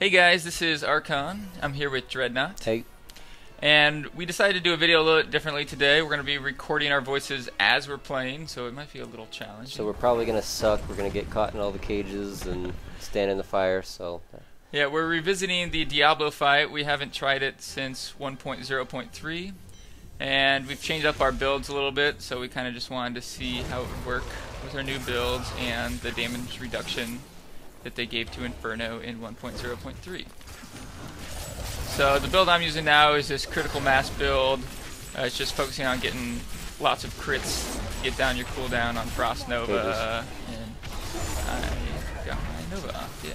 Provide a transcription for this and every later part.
Hey guys, this is Archon. I'm here with Dreadnought. Hey. And we decided to do a video a little bit differently today. We're going to be recording our voices as we're playing, so it might be a little challenging. So we're probably going to suck. We're going to get caught in all the cages and stand in the fire, so... Yeah, we're revisiting the Diablo fight. We haven't tried it since 1.0.3. And we've changed up our builds a little bit, so we kind of just wanted to see how it would work with our new builds and the damage reduction that they gave to Inferno in 1.0.3. So the build I'm using now is this critical mass build. It's just focusing on getting lots of crits, get down your cooldown on Frost Nova, and I got my Nova off, yeah.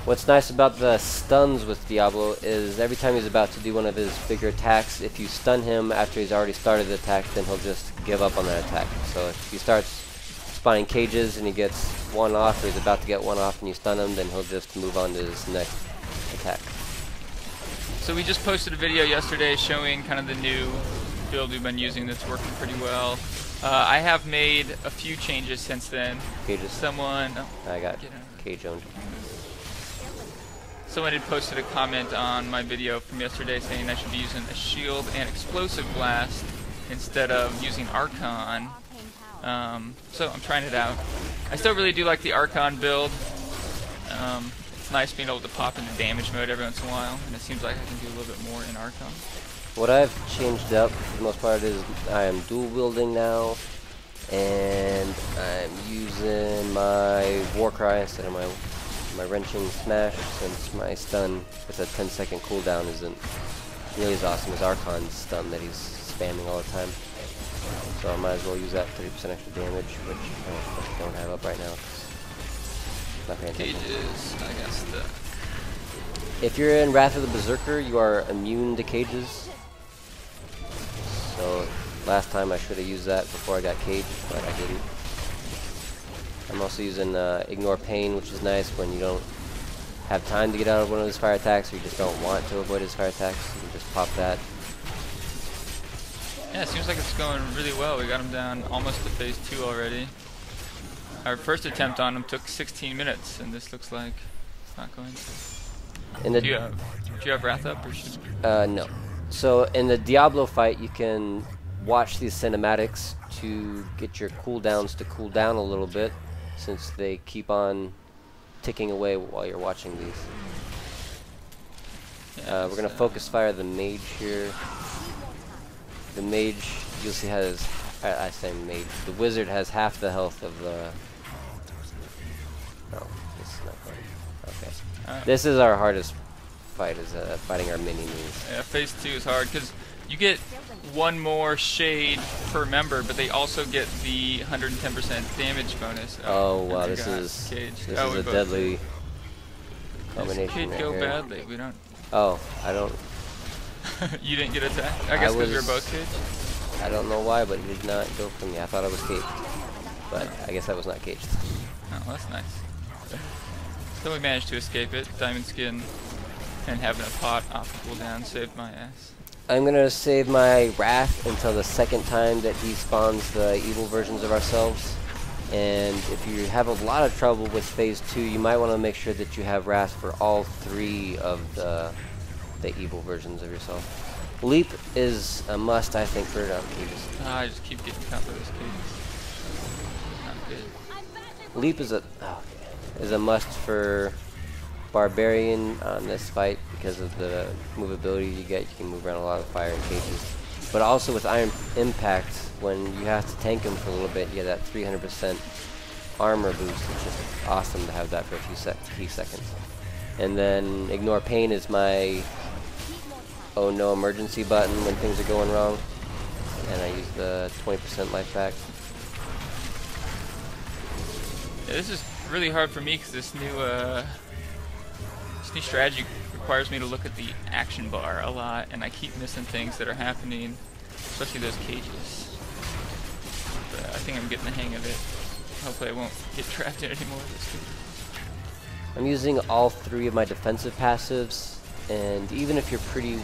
What's nice about the stuns with Diablo is every time he's about to do one of his bigger attacks, if you stun him after he's already started the attack, then he'll just give up on that attack. So if he starts spawning cages and he gets one off, or he's about to get one off and you stun him, then he'll just move on to his next attack. So we just posted a video yesterday showing kind of the new build we've been using that's working pretty well. I have made a few changes since then. Cages. Someone... Oh, I got cage owned. Someone had posted a comment on my video from yesterday saying I should be using a shield and explosive blast instead of using Archon. So I'm trying it out. I still really do like the Archon build. It's nice being able to pop into damage mode every once in a while, and it seems like I can do a little bit more in Archon. What I've changed up for the most part is I am dual wielding now, and I'm using my Warcry instead of my wrenching smash, since my stun with a 10-second cooldown isn't nearly as awesome as Archon's stun that he's spamming all the time. So I might as well use that 30% extra damage, which I don't have up right now. Not paying attention. Cages, I guess. If you're in Wrath of the Berserker, you are immune to cages. So last time I should have used that before I got caged, but I didn't. I'm also using Ignore Pain, which is nice when you don't have time to get out of one of his fire attacks, or you just don't want to avoid his fire attacks. You can just pop that. Yeah, it seems like it's going really well. We got him down almost to phase 2 already. Our first attempt on him took 16 minutes, and this looks like it's not going to. Do you have Wrath up, or should no. So in the Diablo fight, you can watch these cinematics to get your cooldowns to cool down a little bit, since they keep on ticking away while you're watching these. Yeah, we're going to focus fire the mage here. The mage, you'll see, has... I say mage. The wizard has half the health of the... No, this is not fun. Okay. This is our hardest fight, is fighting our mini-me's. Yeah, phase 2 is hard, because you get one more shade per member, but they also get the 110% damage bonus. Oh wow, this is a deadly combination. This could go badly. We don't. Oh, I don't. You didn't get attacked? I guess because we were both caged? I don't know why, but it did not go for me. I thought I was caged, but I guess I was not caged. Oh, that's nice. So we managed to escape it. Diamond Skin and having a pot off the cooldown saved my ass. I'm going to save my Wrath until the second time that he spawns the evil versions of ourselves. And if you have a lot of trouble with phase 2, you might want to make sure that you have Wrath for all 3 of the evil versions of yourself. Leap is a must, I think, for cages. I just keep getting caught by those cages. Not good. Leap is a must for Barbarian on this fight because of the movability you get. You can move around a lot of fire and cages. But also with Iron Impact, when you have to tank him for a little bit, you get that 300% armor boost. It's just awesome to have that for a few seconds. And then Ignore Pain is my oh no emergency button when things are going wrong. And I use the 20% life back. Yeah, this is really hard for me because this new strategy requires me to look at the action bar a lot, and I keep missing things that are happening, especially those cages. But I think I'm getting the hang of it. Hopefully I won't get trapped in any more of those cages. I'm using all 3 of my defensive passives, and even if you're pretty...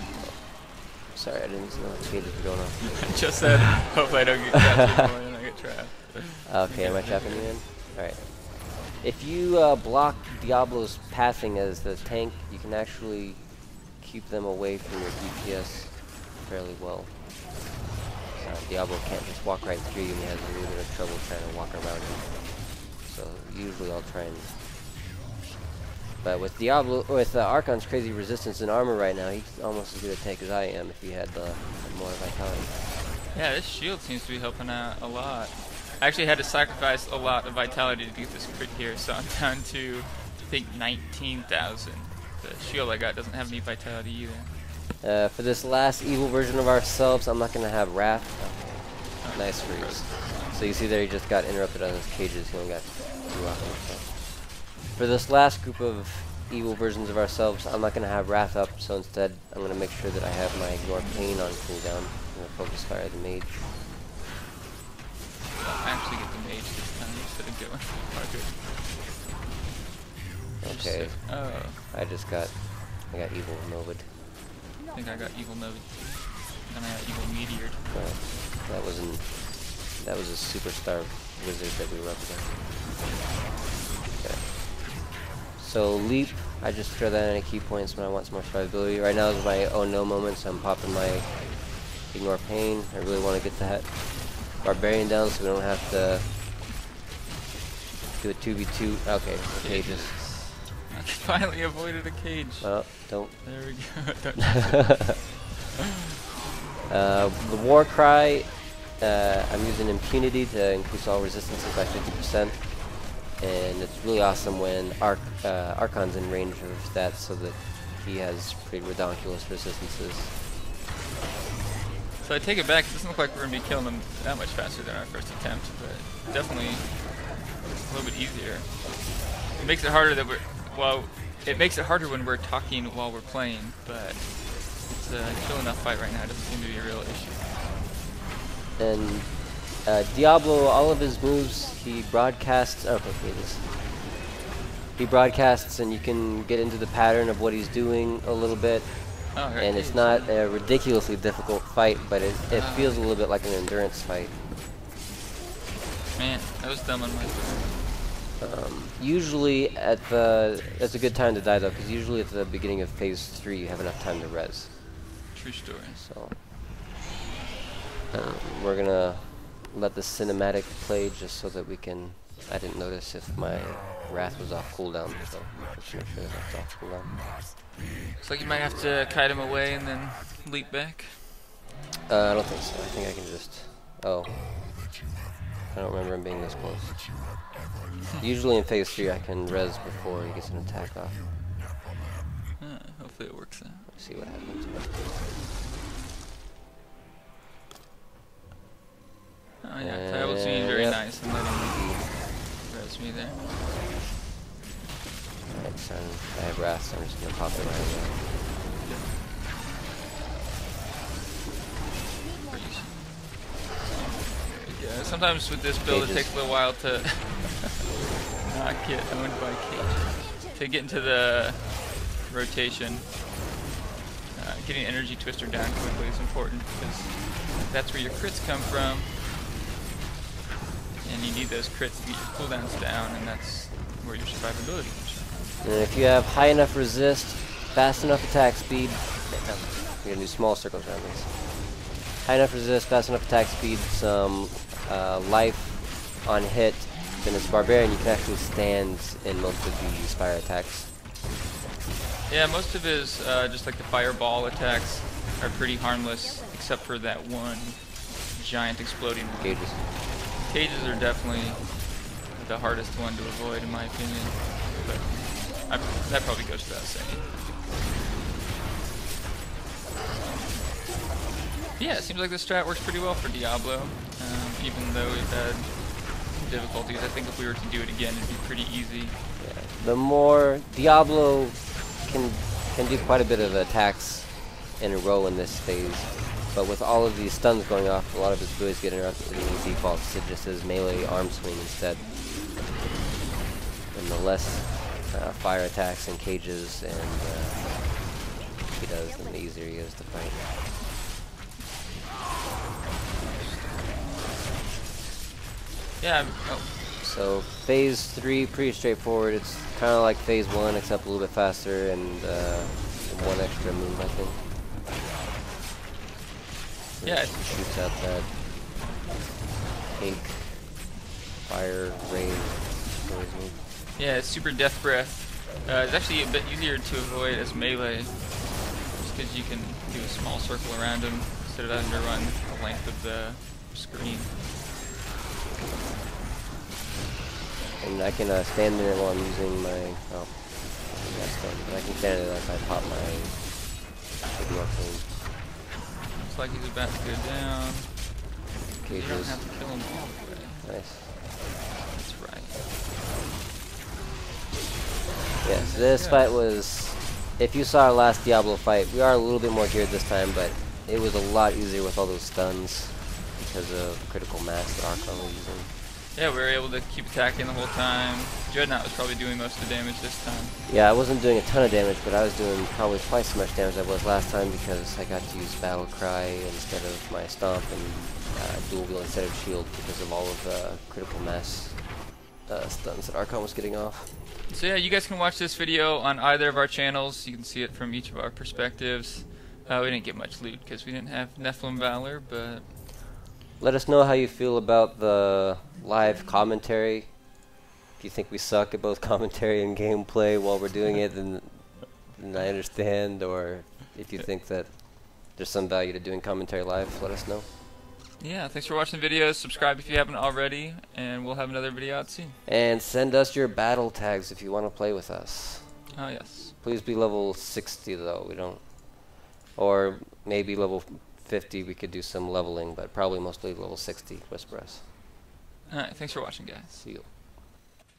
Sorry, I didn't know what cages were going on. I just said, hopefully I don't get trapped anymore and I get trapped. Okay, am I trapping you in? Alright. If you block Diablo's passing as the tank, you can actually keep them away from your DPS fairly well. Diablo can't just walk right through you, and he has a little bit of trouble trying to walk around you. So usually I'll try and... But with Diablo, with Archon's crazy resistance and armor right now, he's almost as good a tank as I am if he had more vitality. Yeah, this shield seems to be helping out a lot. I actually had to sacrifice a lot of vitality to get this crit here, so I'm down to, I think, 19,000. The shield I got doesn't have any vitality either. For this last evil version of ourselves, I'm not going to have Wrath. Oh, nice freeze. So you see there, he just got interrupted on his cages. He only got 2 off of himself. For this last group of evil versions of ourselves, I'm not going to have Wrath up, so instead I'm going to make sure that I have my Ignore Pain on cooldown. I'm going to focus fire the mage. I'll actually get the mage this time instead of going target. Okay. Oh. I got evil Novid. I think I got evil Novid. Then I got evil Meteored. That was a superstar wizard that we were up against. Okay. So leap, I just throw that in any key points when I want some more survivability. Right now is my oh no moment, so I'm popping my Ignore Pain. I really want to get that Barbarian down so we don't have to do a 2v2. Okay, the cages. I finally avoided a cage. Oh, don't. There we go. The War Cry, I'm using Impunity to increase all resistances by 50%. And it's really awesome when Archon's in range of that so that he has pretty redonkulous resistances. So I take it back, it doesn't look like we're going to be killing them that much faster than our first attempt, but definitely a little bit easier. It makes it harder that it makes it harder when we're talking while we're playing, but it's a chill enough fight right now, it doesn't seem to be a real issue. And Diablo, all of his moves, he broadcasts, he broadcasts and you can get into the pattern of what he's doing a little bit. Oh, right. And it's not a ridiculously difficult fight, but it feels a little bit like an endurance fight. Man, that was dumb on my part. Usually that's a good time to die though, because usually at the beginning of phase 3 you have enough time to res. True story. So we're gonna let the cinematic play just so that we can. I didn't notice if my Wrath was off cooldown, so let's make sure that's off cooldown. Looks like you might have to kite him away and then leap back. I don't think so. I think I can just. Oh. I don't remember him being this close. Usually in phase 3 I can res before he gets an attack off. Hopefully it works out. Let's see what happens. Oh yeah, Diablo's being very nice and letting me res me there. Alright, so I have Wrath, so I'm just gonna pop it right away. Yeah, sometimes with this build it takes a little while to not get owned by cages. To get into the rotation, getting Energy Twister down quickly is important because that's where your crits come from. And you need those crits to get your cooldowns down, and that's where your survivability comes from. And if you have high enough resist, fast enough attack speed, we're gonna do small circles around this. High enough resist, fast enough attack speed, some life on hit, then as Barbarian you can actually stand in most of these fire attacks. Yeah, most of his, just like the fireball attacks, are pretty harmless, except for that one giant exploding one. Cages. Cages are definitely the hardest one to avoid, in my opinion. But that probably goes without saying. Yeah, it seems like this strat works pretty well for Diablo, even though we've had some difficulties. I think if we were to do it again, it'd be pretty easy. Yeah. The more Diablo can do quite a bit of attacks in a row in this phase. But with all of these stuns going off, a lot of his abilities get interrupted and he defaults to just his melee arm swing instead. And the less fire attacks and cages and he does, then the easier he is to fight. Yeah, oh, So phase 3, pretty straightforward. It's kind of like phase 1, except a little bit faster and one extra move, I think. Yeah. It shoots out that cake, fire, rain. Yeah, it's super death breath. It's actually a bit easier to avoid as melee, just because you can do a small circle around him instead of having to run the length of the screen. And I can stand there while I'm using my. Oh, I can stand there if I pop my signal thing. Looks like he's about to go down. You don't Cages. have to kill him all the way. Nice. That's right. Yes, this fight was. If you saw our last Diablo fight, we are a little bit more geared this time, but it was a lot easier with all those stuns because of critical mass that Archon was using. Yeah, we were able to keep attacking the whole time. Dreadnought was probably doing most of the damage this time. Yeah, I wasn't doing a ton of damage, but I was doing probably twice as much damage as I was last time because I got to use Battle Cry instead of my Stomp and Dual Wield instead of Shield because of all of the critical mass stuns that Archon was getting off. So yeah, you guys can watch this video on either of our channels. You can see it from each of our perspectives. We didn't get much loot because we didn't have Nephilim Valor, but... Let us know how you feel about the live commentary. If you think we suck at both commentary and gameplay while we're doing it, then I understand. Or if you think that there's some value to doing commentary live, let us know. Yeah, thanks for watching the video. Subscribe if you haven't already, and we'll have another video out soon. And send us your battle tags if you want to play with us. Oh, yes. Please be level 60 though. We don't, or maybe level 50. We could do some leveling, but probably mostly level 60. Whisper us. Alright, thanks for watching, guys. See you.